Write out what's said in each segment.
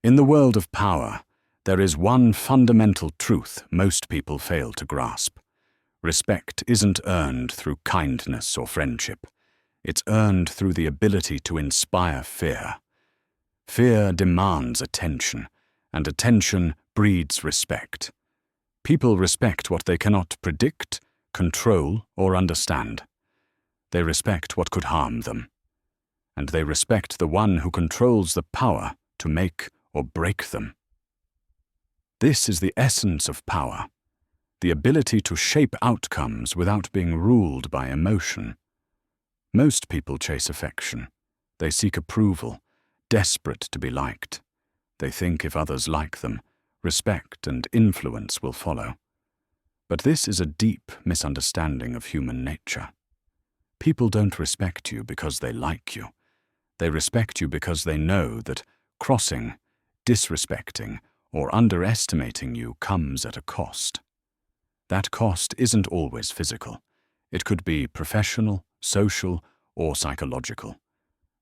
In the world of power, there is one fundamental truth most people fail to grasp. Respect isn't earned through kindness or friendship. It's earned through the ability to inspire fear. Fear demands attention, and attention breeds respect. People respect what they cannot predict, control, or understand. They respect what could harm them. And they respect the one who controls the power to make or break them. This is the essence of power, the ability to shape outcomes without being ruled by emotion. Most people chase affection. They seek approval, desperate to be liked. They think if others like them, respect and influence will follow. But this is a deep misunderstanding of human nature. People don't respect you because they like you. They respect you because they know that crossing, disrespecting, or underestimating you comes at a cost. That cost isn't always physical. It could be professional, social, or psychological.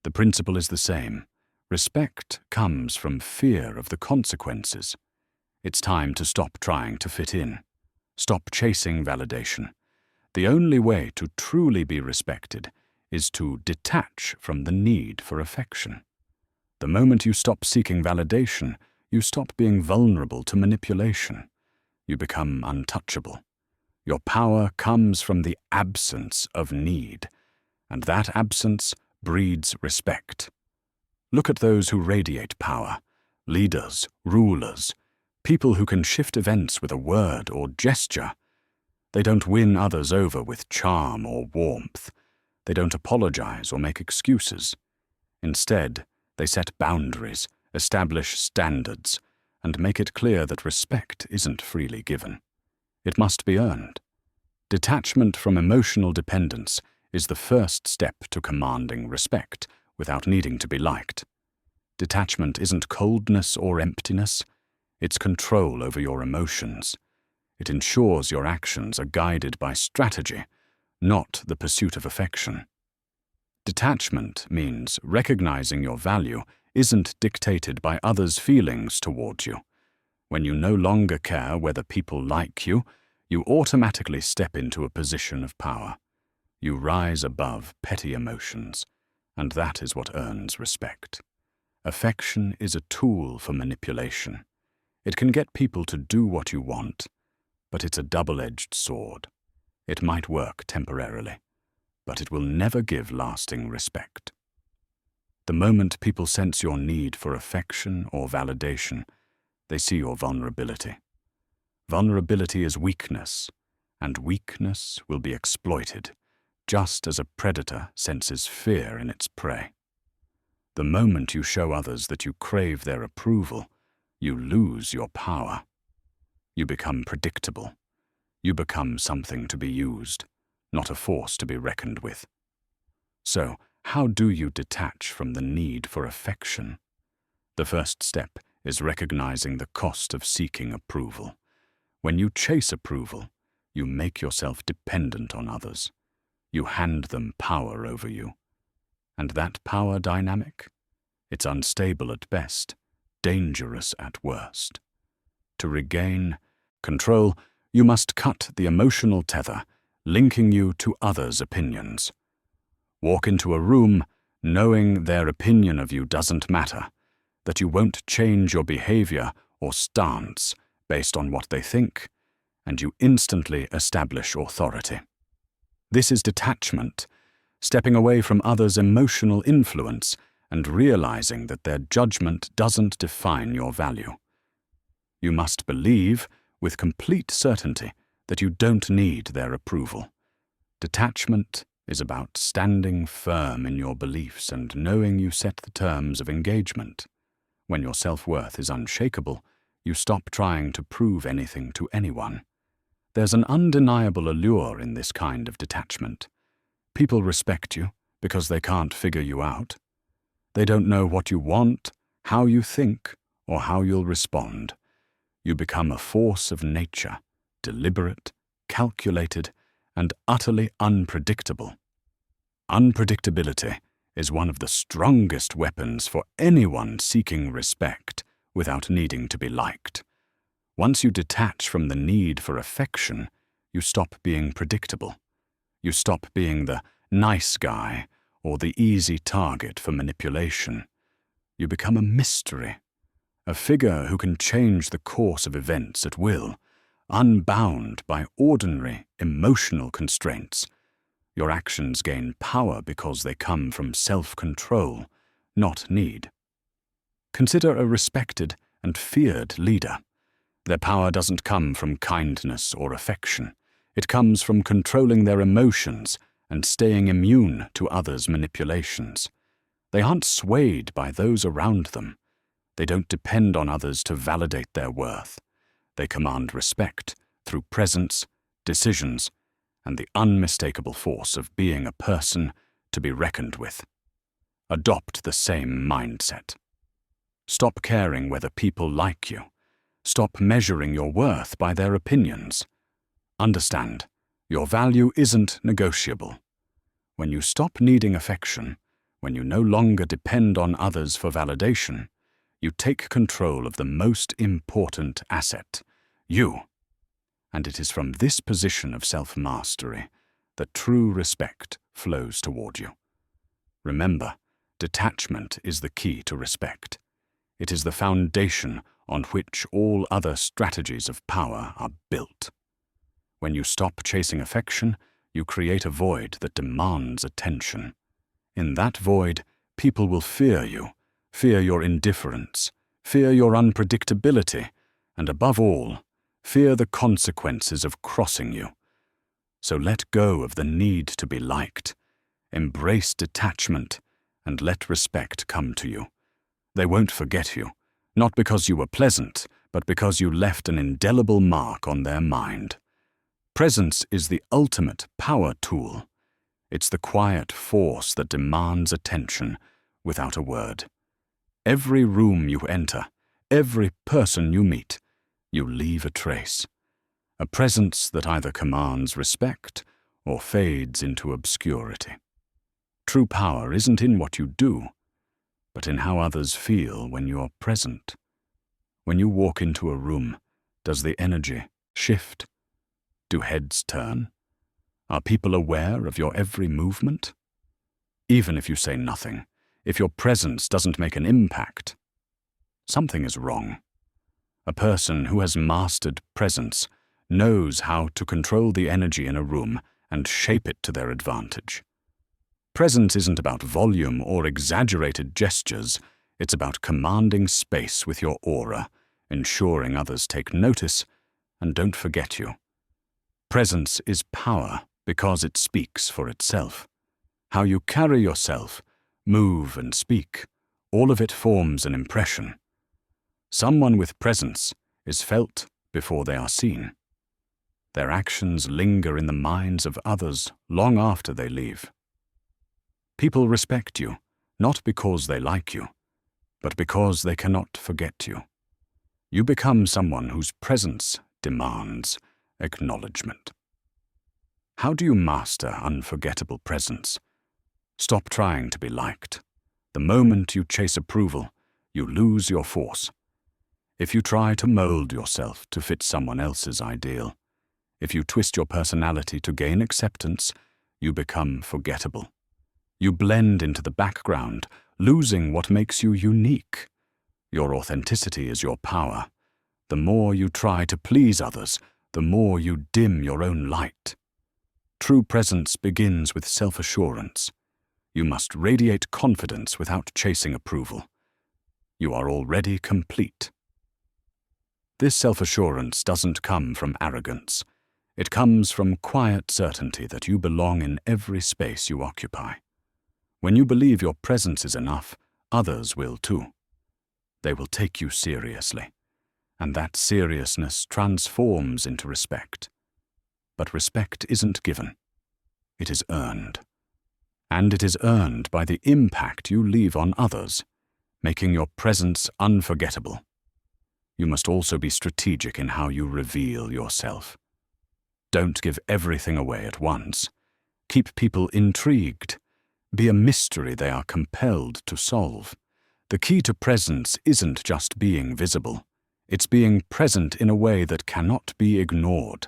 The principle is the same. Respect comes from fear of the consequences. It's time to stop trying to fit in. Stop chasing validation. The only way to truly be respected is to detach from the need for affection. The moment you stop seeking validation, you stop being vulnerable to manipulation. You become untouchable. Your power comes from the absence of need, and that absence breeds respect. Look at those who radiate power: leaders, rulers, people who can shift events with a word or gesture. They don't win others over with charm or warmth. They don't apologize or make excuses. Instead, they set boundaries, establish standards, and make it clear that respect isn't freely given. It must be earned. Detachment from emotional dependence is the first step to commanding respect without needing to be liked. Detachment isn't coldness or emptiness. It's control over your emotions. It ensures your actions are guided by strategy, not the pursuit of affection. Detachment means recognizing your value isn't dictated by others' feelings towards you. When you no longer care whether people like you, you automatically step into a position of power. You rise above petty emotions, and that is what earns respect. Affection is a tool for manipulation. It can get people to do what you want, but it's a double-edged sword. It might work temporarily, but it will never give lasting respect. The moment people sense your need for affection or validation, they see your vulnerability. Vulnerability is weakness, and weakness will be exploited, just as a predator senses fear in its prey. The moment you show others that you crave their approval, you lose your power. You become predictable. You become something to be used, not a force to be reckoned with. So, how do you detach from the need for affection? The first step is recognizing the cost of seeking approval. When you chase approval, you make yourself dependent on others. You hand them power over you. And that power dynamic? It's unstable at best, dangerous at worst. To regain control, you must cut the emotional tether, linking you to others' opinions. Walk into a room knowing their opinion of you doesn't matter, that you won't change your behavior or stance based on what they think, and you instantly establish authority. This is detachment, stepping away from others' emotional influence and realizing that their judgment doesn't define your value. You must believe, with complete certainty, that you don't need their approval. Detachment is about standing firm in your beliefs and knowing you set the terms of engagement. When your self-worth is unshakable, you stop trying to prove anything to anyone. There's an undeniable allure in this kind of detachment. People respect you because they can't figure you out. They don't know what you want, how you think, or how you'll respond. You become a force of nature, deliberate, calculated, and utterly unpredictable. Unpredictability is one of the strongest weapons for anyone seeking respect without needing to be liked. Once you detach from the need for affection, you stop being predictable. You stop being the nice guy or the easy target for manipulation. You become a mystery, a figure who can change the course of events at will, unbound by ordinary emotional constraints. Your actions gain power because they come from self-control, not need. Consider a respected and feared leader. Their power doesn't come from kindness or affection. It comes from controlling their emotions and staying immune to others' manipulations. They aren't swayed by those around them. They don't depend on others to validate their worth. They command respect through presence, decisions, and the unmistakable force of being a person to be reckoned with. Adopt the same mindset. Stop caring whether people like you. Stop measuring your worth by their opinions. Understand, your value isn't negotiable. When you stop needing affection, when you no longer depend on others for validation, you take control of the most important asset, you. And it is from this position of self-mastery that true respect flows toward you. Remember, detachment is the key to respect. It is the foundation on which all other strategies of power are built. When you stop chasing affection, you create a void that demands attention. In that void, people will fear you, fear your indifference, fear your unpredictability, and above all, fear the consequences of crossing you. So let go of the need to be liked. Embrace detachment and let respect come to you. They won't forget you, not because you were pleasant, but because you left an indelible mark on their mind. Presence is the ultimate power tool. It's the quiet force that demands attention without a word. Every room you enter, every person you meet, you leave a trace. A presence that either commands respect or fades into obscurity. True power isn't in what you do, but in how others feel when you're present. When you walk into a room, does the energy shift? Do heads turn? Are people aware of your every movement? Even if you say nothing, if your presence doesn't make an impact, something is wrong. A person who has mastered presence knows how to control the energy in a room and shape it to their advantage. Presence isn't about volume or exaggerated gestures. It's about commanding space with your aura, ensuring others take notice and don't forget you. Presence is power because it speaks for itself. How you carry yourself, move and speak, all of it forms an impression. Someone with presence is felt before they are seen. Their actions linger in the minds of others long after they leave. People respect you, not because they like you, but because they cannot forget you. You become someone whose presence demands acknowledgement. How do you master unforgettable presence? Stop trying to be liked. The moment you chase approval, you lose your force. If you try to mold yourself to fit someone else's ideal, if you twist your personality to gain acceptance, you become forgettable. You blend into the background, losing what makes you unique. Your authenticity is your power. The more you try to please others, the more you dim your own light. True presence begins with self-assurance. You must radiate confidence without chasing approval. You are already complete. This self-assurance doesn't come from arrogance. It comes from quiet certainty that you belong in every space you occupy. When you believe your presence is enough, others will too. They will take you seriously, and that seriousness transforms into respect. But respect isn't given. It is earned. And it is earned by the impact you leave on others, making your presence unforgettable. You must also be strategic in how you reveal yourself. Don't give everything away at once. Keep people intrigued. Be a mystery they are compelled to solve. The key to presence isn't just being visible. It's being present in a way that cannot be ignored.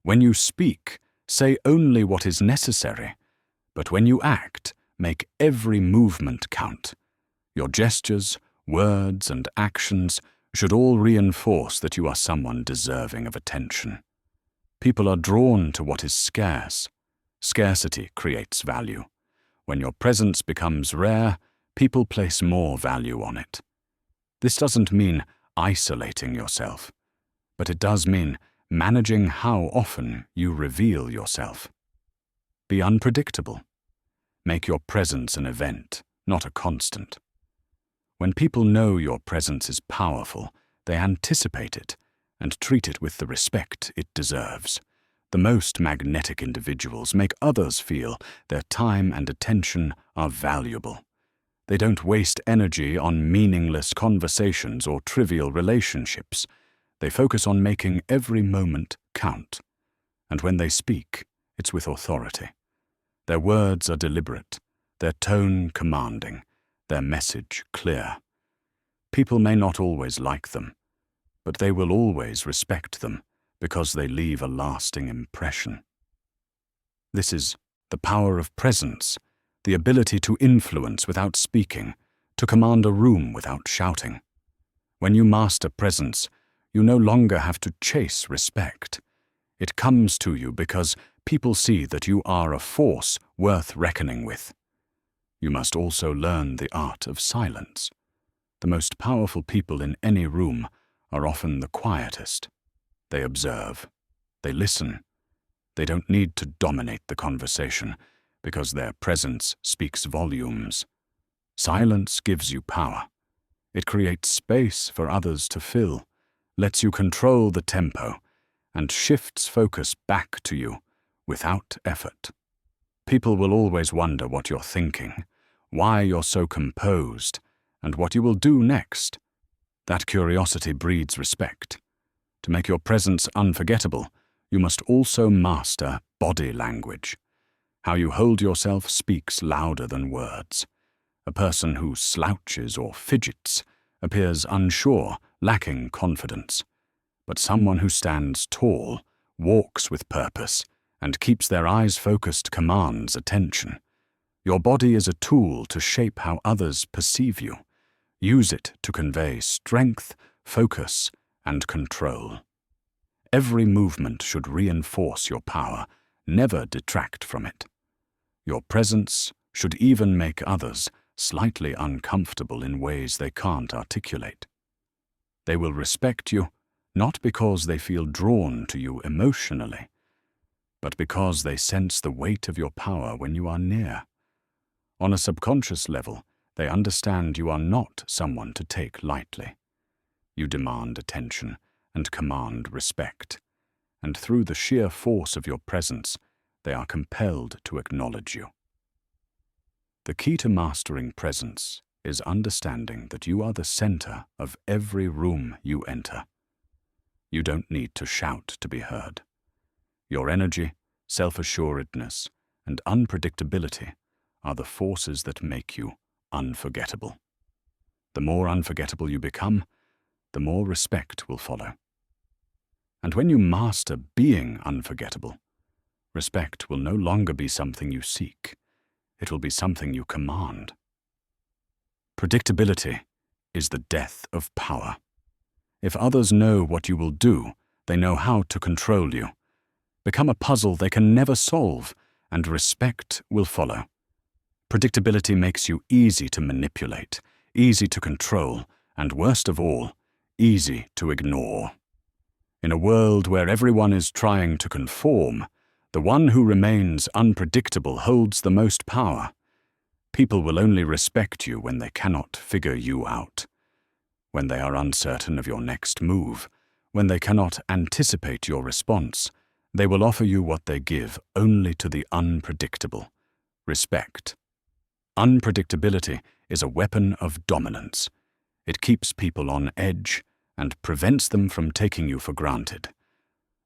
When you speak, say only what is necessary, but when you act, make every movement count. Your gestures, words, and actions should all reinforce that you are someone deserving of attention. People are drawn to what is scarce. Scarcity creates value. When your presence becomes rare, people place more value on it. This doesn't mean isolating yourself, but it does mean managing how often you reveal yourself. Be unpredictable. Make your presence an event, not a constant. When people know your presence is powerful, they anticipate it and treat it with the respect it deserves. The most magnetic individuals make others feel their time and attention are valuable. They don't waste energy on meaningless conversations or trivial relationships. They focus on making every moment count. And when they speak, it's with authority. Their words are deliberate, their tone commanding, their message clear. People may not always like them, but they will always respect them because they leave a lasting impression. This is the power of presence, the ability to influence without speaking, to command a room without shouting. When you master presence, you no longer have to chase respect. It comes to you because people see that you are a force worth reckoning with. You must also learn the art of silence. The most powerful people in any room are often the quietest. They observe. They listen. They don't need to dominate the conversation because their presence speaks volumes. Silence gives you power. It creates space for others to fill, lets you control the tempo, and shifts focus back to you without effort. People will always wonder what you're thinking, why you're so composed, and what you will do next. That curiosity breeds respect. To make your presence unforgettable, you must also master body language. How you hold yourself speaks louder than words. A person who slouches or fidgets appears unsure, lacking confidence. But someone who stands tall, walks with purpose, and keeps their eyes focused commands attention. Your body is a tool to shape how others perceive you. Use it to convey strength, focus, and control. Every movement should reinforce your power, never detract from it. Your presence should even make others slightly uncomfortable in ways they can't articulate. They will respect you not because they feel drawn to you emotionally, but because they sense the weight of your power when you are near. On a subconscious level, they understand you are not someone to take lightly. You demand attention and command respect, and through the sheer force of your presence, they are compelled to acknowledge you. The key to mastering presence is understanding that you are the center of every room you enter. You don't need to shout to be heard. Your energy, self-assuredness, and unpredictability are the forces that make you unforgettable. The more unforgettable you become, the more respect will follow. And when you master being unforgettable, respect will no longer be something you seek. It will be something you command. Predictability is the death of power. If others know what you will do, they know how to control you. Become a puzzle they can never solve, and respect will follow. Predictability makes you easy to manipulate, easy to control, and worst of all, easy to ignore. In a world where everyone is trying to conform, the one who remains unpredictable holds the most power. People will only respect you when they cannot figure you out, when they are uncertain of your next move, when they cannot anticipate your response. They will offer you what they give only to the unpredictable: respect. Unpredictability is a weapon of dominance. It keeps people on edge and prevents them from taking you for granted.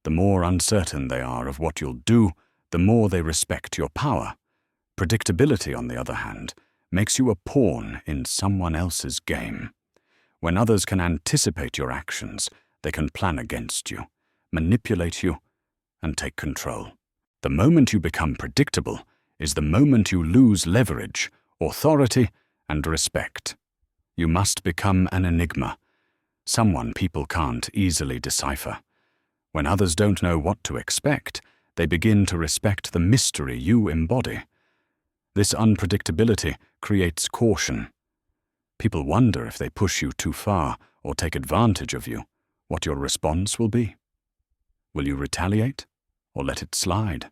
The more uncertain they are of what you'll do, the more they respect your power. Predictability, on the other hand, makes you a pawn in someone else's game. When others can anticipate your actions, they can plan against you, manipulate you, and take control. The moment you become predictable is the moment you lose leverage, authority, and respect. You must become an enigma, someone people can't easily decipher. When others don't know what to expect, they begin to respect the mystery you embody. This unpredictability creates caution. People wonder if they push you too far or take advantage of you, what your response will be. Will you retaliate or let it slide?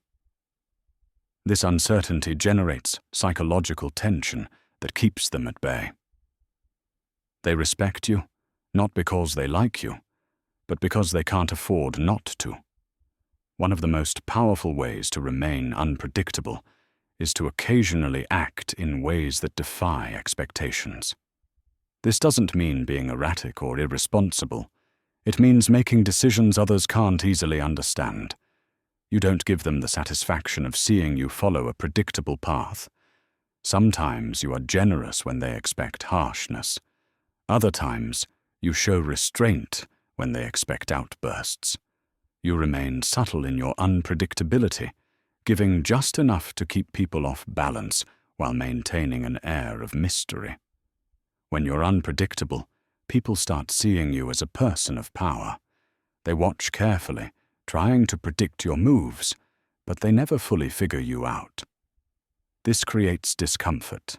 This uncertainty generates psychological tension that keeps them at bay. They respect you, not because they like you, but because they can't afford not to. One of the most powerful ways to remain unpredictable is to occasionally act in ways that defy expectations. This doesn't mean being erratic or irresponsible. It means making decisions others can't easily understand. You don't give them the satisfaction of seeing you follow a predictable path. Sometimes you are generous when they expect harshness. Other times, you show restraint when they expect outbursts. You remain subtle in your unpredictability, giving just enough to keep people off balance while maintaining an air of mystery. When you're unpredictable, people start seeing you as a person of power. They watch carefully, trying to predict your moves, but they never fully figure you out. This creates discomfort.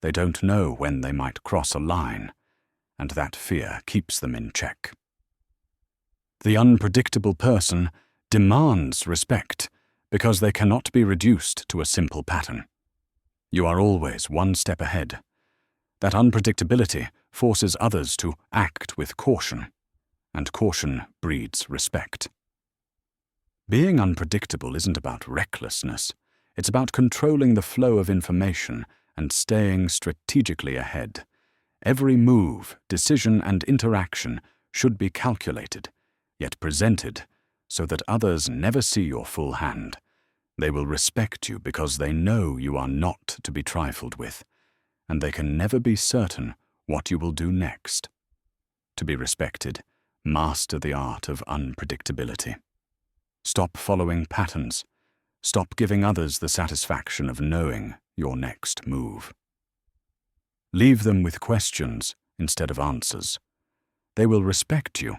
They don't know when they might cross a line, and that fear keeps them in check. The unpredictable person demands respect because they cannot be reduced to a simple pattern. You are always one step ahead. That unpredictability forces others to act with caution, and caution breeds respect. Being unpredictable isn't about recklessness. It's about controlling the flow of information and staying strategically ahead. Every move, decision, and interaction should be calculated, yet presented so that others never see your full hand. They will respect you because they know you are not to be trifled with, and they can never be certain what you will do next. To be respected, master the art of unpredictability. Stop following patterns. Stop giving others the satisfaction of knowing your next move. Leave them with questions instead of answers. They will respect you,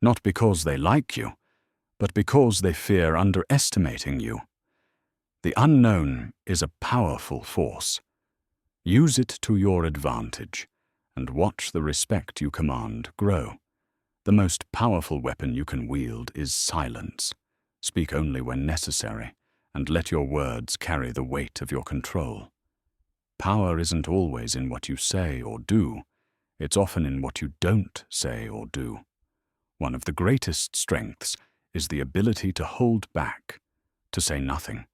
not because they like you, but because they fear underestimating you. The unknown is a powerful force. Use it to your advantage, and watch the respect you command grow. The most powerful weapon you can wield is silence. Speak only when necessary, and let your words carry the weight of your control. Power isn't always in what you say or do. It's often in what you don't say or do. One of the greatest strengths is the ability to hold back, to say nothing,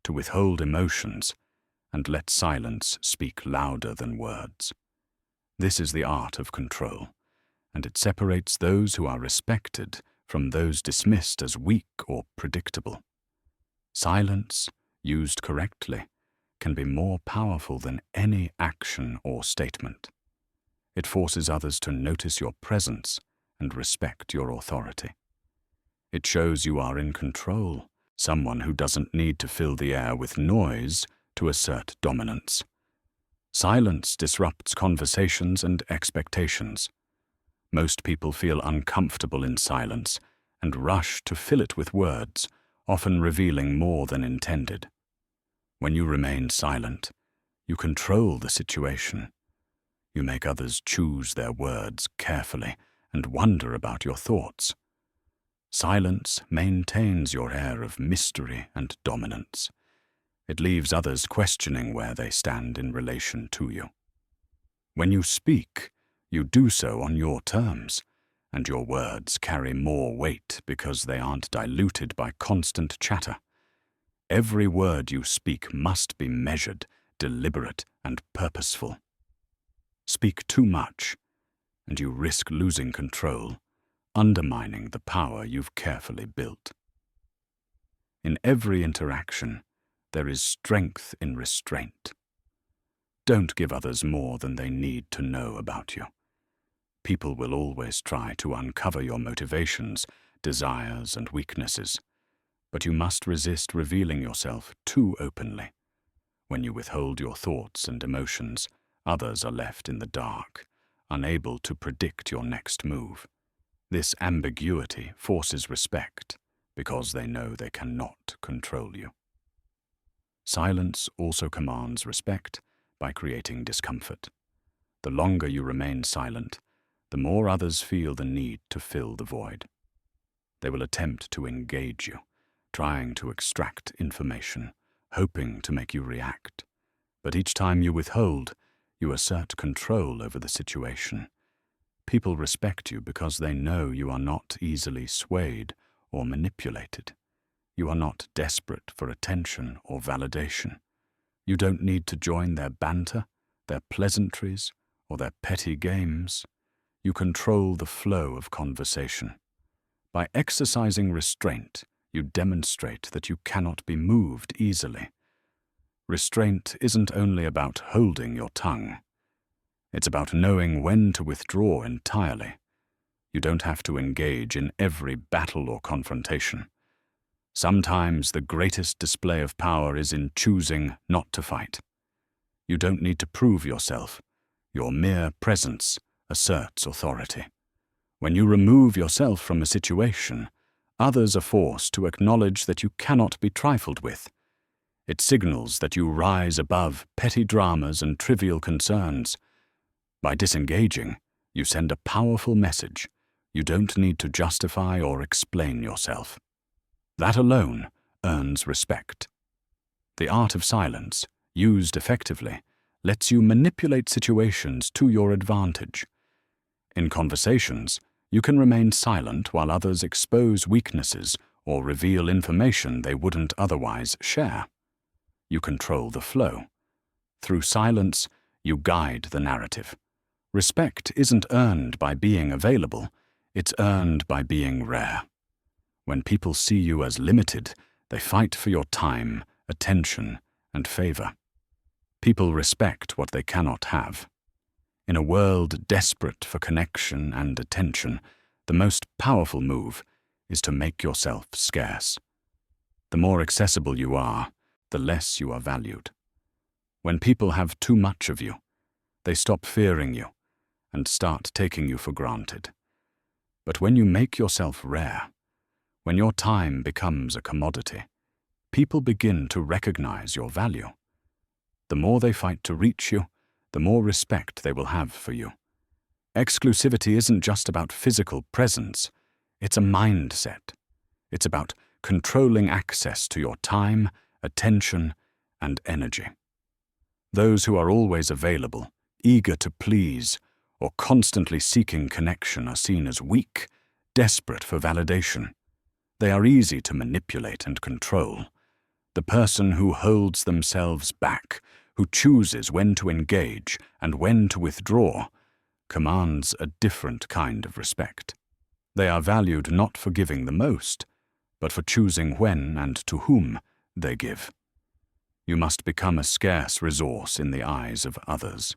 to withhold emotions, and let silence speak louder than words. This is the art of control, and it separates those who are respected from those dismissed as weak or predictable. Silence, used correctly, can be more powerful than any action or statement. It forces others to notice your presence and respect your authority. It shows you are in control, someone who doesn't need to fill the air with noise to assert dominance. Silence disrupts conversations and expectations. Most people feel uncomfortable in silence and rush to fill it with words, often revealing more than intended. When you remain silent, you control the situation. You make others choose their words carefully and wonder about your thoughts. Silence maintains your air of mystery and dominance. It leaves others questioning where they stand in relation to you. When you speak, you do so on your terms, and your words carry more weight because they aren't diluted by constant chatter. Every word you speak must be measured, deliberate, and purposeful. Speak too much, and you risk losing control, undermining the power you've carefully built. In every interaction, there is strength in restraint. Don't give others more than they need to know about you. People will always try to uncover your motivations, desires, and weaknesses, but you must resist revealing yourself too openly. When you withhold your thoughts and emotions, others are left in the dark, unable to predict your next move. This ambiguity forces respect because they know they cannot control you. Silence also commands respect by creating discomfort. The longer you remain silent, the more others feel the need to fill the void. They will attempt to engage you, trying to extract information, hoping to make you react. But each time you withhold, you assert control over the situation. People respect you because they know you are not easily swayed or manipulated. You are not desperate for attention or validation. You don't need to join their banter, their pleasantries, or their petty games. You control the flow of conversation. By exercising restraint, you demonstrate that you cannot be moved easily. Restraint isn't only about holding your tongue. It's about knowing when to withdraw entirely. You don't have to engage in every battle or confrontation. Sometimes the greatest display of power is in choosing not to fight. You don't need to prove yourself. Your mere presence asserts authority. When you remove yourself from a situation, others are forced to acknowledge that you cannot be trifled with. It signals that you rise above petty dramas and trivial concerns. By disengaging, you send a powerful message. You don't need to justify or explain yourself. That alone earns respect. The art of silence, used effectively, lets you manipulate situations to your advantage. In conversations, you can remain silent while others expose weaknesses or reveal information they wouldn't otherwise share. You control the flow. Through silence, you guide the narrative. Respect isn't earned by being available, it's earned by being rare. When people see you as limited, they fight for your time, attention, and favor. People respect what they cannot have. In a world desperate for connection and attention, the most powerful move is to make yourself scarce. The more accessible you are, the less you are valued. When people have too much of you, they stop fearing you and start taking you for granted. But when you make yourself rare, when your time becomes a commodity, people begin to recognize your value. The more they fight to reach you, the more respect they will have for you. Exclusivity isn't just about physical presence, it's a mindset. It's about controlling access to your time, attention, and energy. Those who are always available, eager to please, or constantly seeking connection are seen as weak, desperate for validation. They are easy to manipulate and control. The person who holds themselves back, who chooses when to engage and when to withdraw, commands a different kind of respect. They are valued not for giving the most, but for choosing when and to whom they give. You must become a scarce resource in the eyes of others.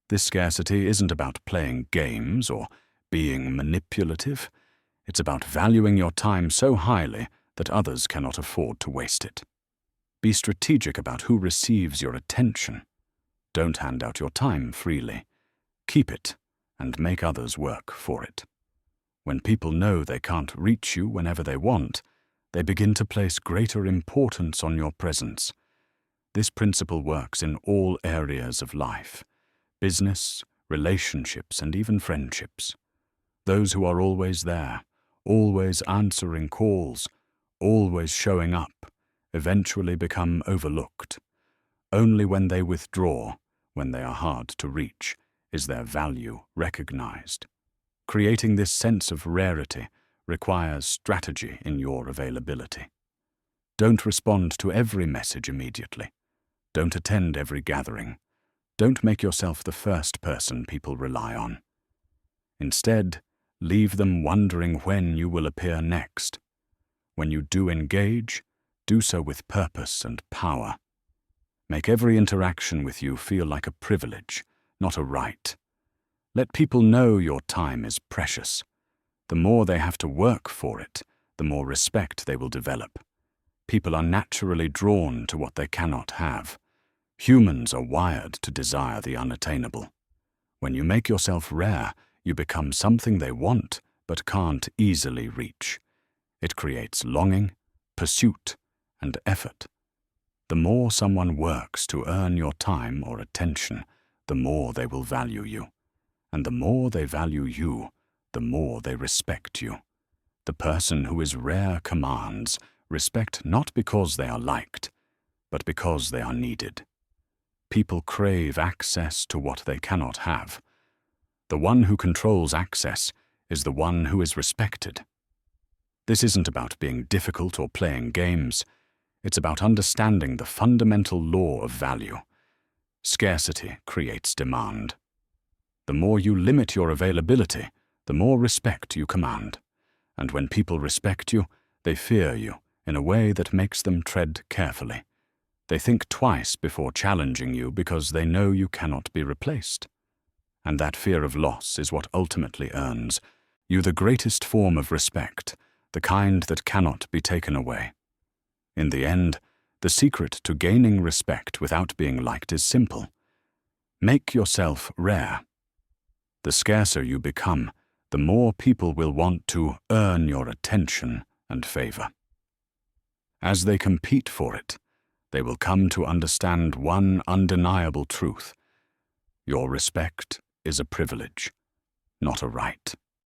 This scarcity isn't about playing games or being manipulative. It's about valuing your time so highly that others cannot afford to waste it. Be strategic about who receives your attention. Don't hand out your time freely. Keep it and make others work for it. When people know they can't reach you whenever they want, they begin to place greater importance on your presence. This principle works in all areas of life: business, relationships, and even friendships. Those who are always there, always answering calls, always showing up, eventually become overlooked. Only when they withdraw, when they are hard to reach, is their value recognized. Creating this sense of rarity requires strategy in your availability. Don't respond to every message immediately. Don't attend every gathering. Don't make yourself the first person people rely on. Instead, leave them wondering when you will appear next. When you do engage, do so with purpose and power. Make every interaction with you feel like a privilege, not a right. Let people know your time is precious. The more they have to work for it, the more respect they will develop. People are naturally drawn to what they cannot have. Humans are wired to desire the unattainable. When you make yourself rare, you become something they want but can't easily reach. It creates longing, pursuit, and effort. The more someone works to earn your time or attention, the more they will value you. And the more they value you, the more they respect you. The person who is rare commands respect not because they are liked, but because they are needed. People crave access to what they cannot have. The one who controls access is the one who is respected. This isn't about being difficult or playing games. It's about understanding the fundamental law of value. Scarcity creates demand. The more you limit your availability, the more respect you command. And when people respect you, they fear you in a way that makes them tread carefully. They think twice before challenging you because they know you cannot be replaced. And that fear of loss is what ultimately earns you the greatest form of respect, the kind that cannot be taken away. In the end, the secret to gaining respect without being liked is simple. Make yourself rare. The scarcer you become, the more people will want to earn your attention and favor. As they compete for it, they will come to understand one undeniable truth. Your respect is a privilege, not a right.